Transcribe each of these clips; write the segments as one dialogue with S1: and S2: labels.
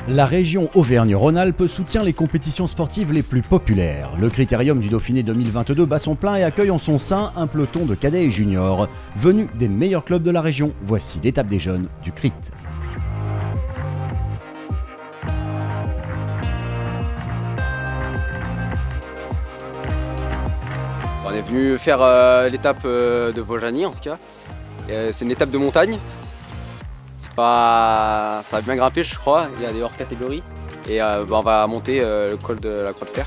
S1: La région Auvergne-Rhône-Alpes soutient les compétitions sportives les plus populaires. Le Critérium du Dauphiné 2022 bat son plein et accueille en son sein un peloton de cadets et juniors, venus des meilleurs clubs de la région. Voici l'étape des jeunes du CRIT.
S2: On est venu faire l'étape de Vaujany en tout cas. C'est une étape de montagne. Ça va bien grimper je crois, il y a des hors catégories. Et on va monter le col de la Croix de Fer.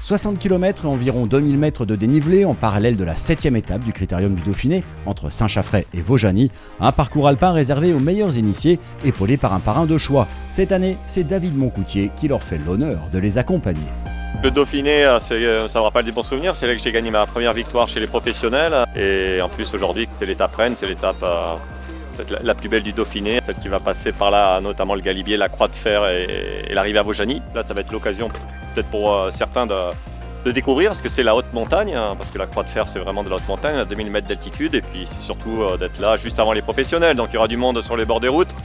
S1: 60 km et environ 2000 mètres de dénivelé en parallèle de la 7e étape du Critérium du Dauphiné entre Saint-Chaffray et Vaujany. Un parcours alpin réservé aux meilleurs initiés, épaulé par un parrain de choix. Cette année, c'est David Moncoutier qui leur fait l'honneur de les accompagner.
S3: Le Dauphiné, ça me rappelle des bons souvenirs. C'est là que j'ai gagné ma première victoire chez les professionnels. Et en plus aujourd'hui, c'est l'étape reine, c'est l'étape peut-être la plus belle du Dauphiné. Celle qui va passer par là, notamment le Galibier, la Croix de Fer et l'arrivée à Vaujany. Là, ça va être l'occasion peut-être pour certains de découvrir ce que c'est la haute montagne. Parce que la Croix de Fer, c'est vraiment de la haute montagne, à 2000 mètres d'altitude. Et puis c'est surtout d'être là juste avant les professionnels. Donc il y aura du monde sur les bords des routes.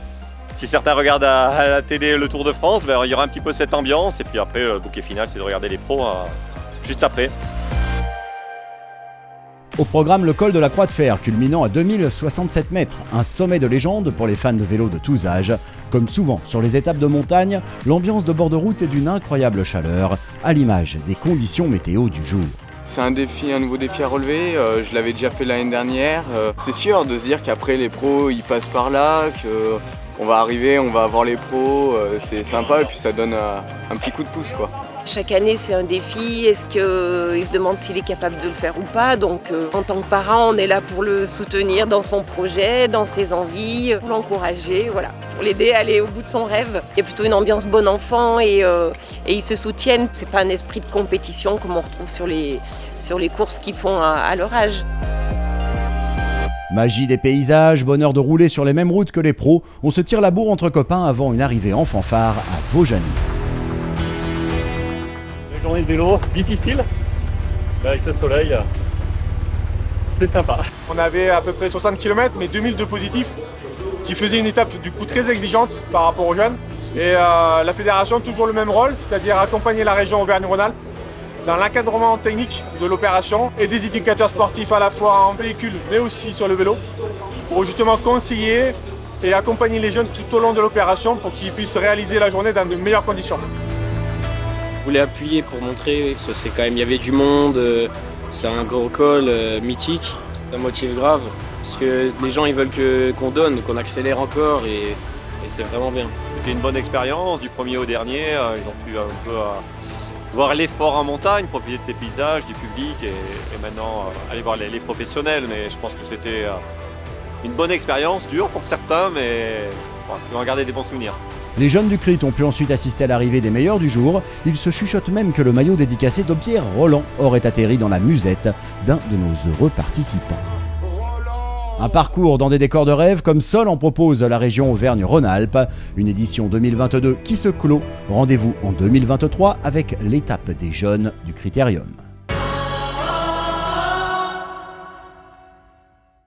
S3: Si certains regardent à la télé le Tour de France, il y aura un petit peu cette ambiance. Et puis après, le bouquet final, c'est de regarder les pros juste après.
S1: Au programme, le col de la Croix de Fer, culminant à 2067 mètres. Un sommet de légende pour les fans de vélo de tous âges. Comme souvent sur les étapes de montagne, l'ambiance de bord de route est d'une incroyable chaleur, à l'image des conditions météo du jour.
S4: C'est un nouveau défi à relever, je l'avais déjà fait l'année dernière. C'est sûr de se dire qu'après les pros ils passent par là, qu'on va arriver, on va voir les pros, c'est sympa et puis ça donne un petit coup de pouce quoi.
S5: Chaque année c'est un défi, est-ce qu'il se demande s'il est capable de le faire ou pas, donc en tant que parent on est là pour le soutenir dans son projet, dans ses envies, pour l'encourager, voilà, pour l'aider à aller au bout de son rêve. Il y a plutôt une ambiance bon enfant et ils se soutiennent, c'est pas un esprit de compétition comme on retrouve sur les courses qu'ils font à leur âge.
S1: Magie des paysages, bonheur de rouler sur les mêmes routes que les pros, on se tire la bourre entre copains avant une arrivée en fanfare à Vaujany.
S6: Une journée de vélo difficile, mais avec ce soleil, c'est sympa.
S7: On avait à peu près 60 km, mais 2000 de positifs, ce qui faisait une étape du coup très exigeante par rapport aux jeunes. Et la fédération a toujours le même rôle, c'est-à-dire accompagner la région Auvergne-Rhône-Alpes dans l'encadrement technique de l'opération et des indicateurs sportifs à la fois en véhicule mais aussi sur le vélo pour justement conseiller et accompagner les jeunes tout au long de l'opération pour qu'ils puissent réaliser la journée dans de meilleures conditions.
S2: Je voulais appuyer pour montrer que c'est quand même, il y avait du monde, c'est un gros col mythique, ça motive grave parce que les gens ils veulent qu'on donne, qu'on accélère encore et c'est vraiment bien.
S3: C'était une bonne expérience, du premier au dernier, ils ont pu un peu voir l'effort en montagne, profiter de ces paysages, du public et maintenant aller voir les professionnels. Mais je pense que c'était une bonne expérience, dure pour certains, mais ils vont en garder des bons souvenirs.
S1: Les jeunes du CRIT ont pu ensuite assister à l'arrivée des meilleurs du jour. Il se chuchote même que le maillot dédicacé de Pierre Rolland aurait atterri dans la musette d'un de nos heureux participants. Un parcours dans des décors de rêve comme seul en propose la région Auvergne-Rhône-Alpes. Une édition 2022 qui se clôt. Rendez-vous en 2023 avec l'étape des jeunes du Critérium.